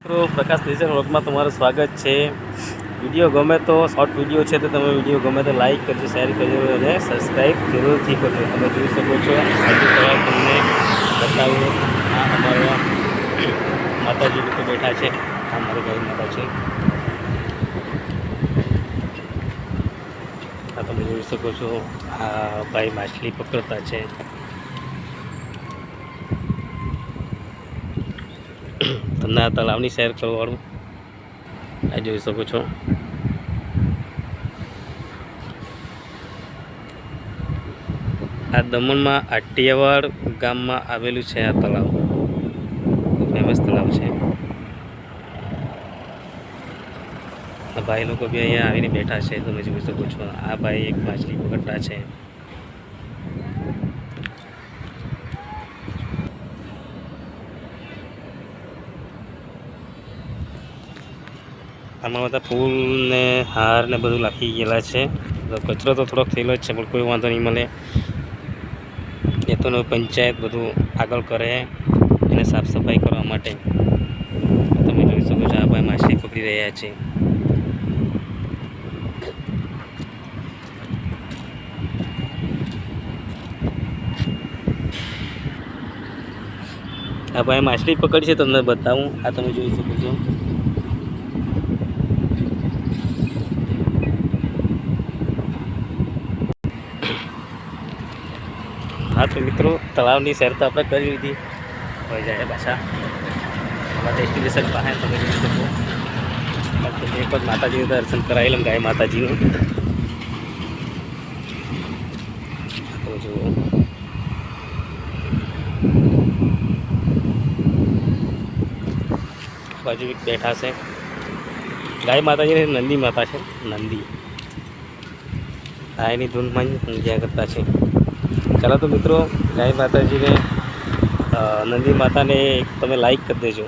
મિત્રો પ્રકાશ ડિઝાઇન વ્લોગમાં તમારું સ્વાગત છે। વિડીયો ગમે તો શોર્ટ વિડીયો છે તો તમે વિડીયો ગમે તો લાઈક કરજો, શેર કરજો અને સબસ્ક્રાઈબ જરૂરથી કરજો। તમે જોઈ શકો છો આજે તમને બતાવું આ અમારા માતાજી લોકો બેઠા છે। આ મારી ગાય માતા છે। આ તમે જોઈ શકો છો આ ભાઈ માછલી પકડતા છે। તમને આ તળાવની શેર કરવાળું આ જોઈ શકો છો। આ દમણમાં આટિયાવાડ ગામમાં આવેલું છે આ તળાવ, ફેમસ તળાવ છે। આ ભાઈ લોકો બી અહીંયા આવીને બેઠા છે, તમે જોઈ શકો છો। આ ભાઈ એક માછલી પકડતા છે। આમાં બધા ફૂલ ને હાર ને બધું લાખી ગયેલા છે। કચરો તો થોડોક થયેલો જ છે પણ કોઈ વાંધો નહીં મળે। એ તો પંચાયત બધું આગળ કરે એને સાફ સફાઈ કરવા માટે। તમે જોઈ શકો છો આ ભાઈ માછલી પકડી રહ્યા છે। આ ભાઈ માછલી પકડી છે તમને બતાવું। આ તમે જોઈ શકો છો। हाँ तो मित्रों तलावनी सैर तो આપણે કરી લીધી, હવે જાય પાછા અમારા ડેસ્ટિનેશન પાસે। તમે જોઈ શકો એક વખત માતાજીનું દર્શન કરાવી લઉં, ગાય માતાજીનું। તો જુઓ બાજુ એક બેઠા છે ગાય માતાજી, નંદી માતા છે। નંદી આ એની ધૂનમાં પૂજા કરતા છે। चलो तो मित्रों गाय माता जी ने नंदी माता ने તમે લાઈક કરી દેજો।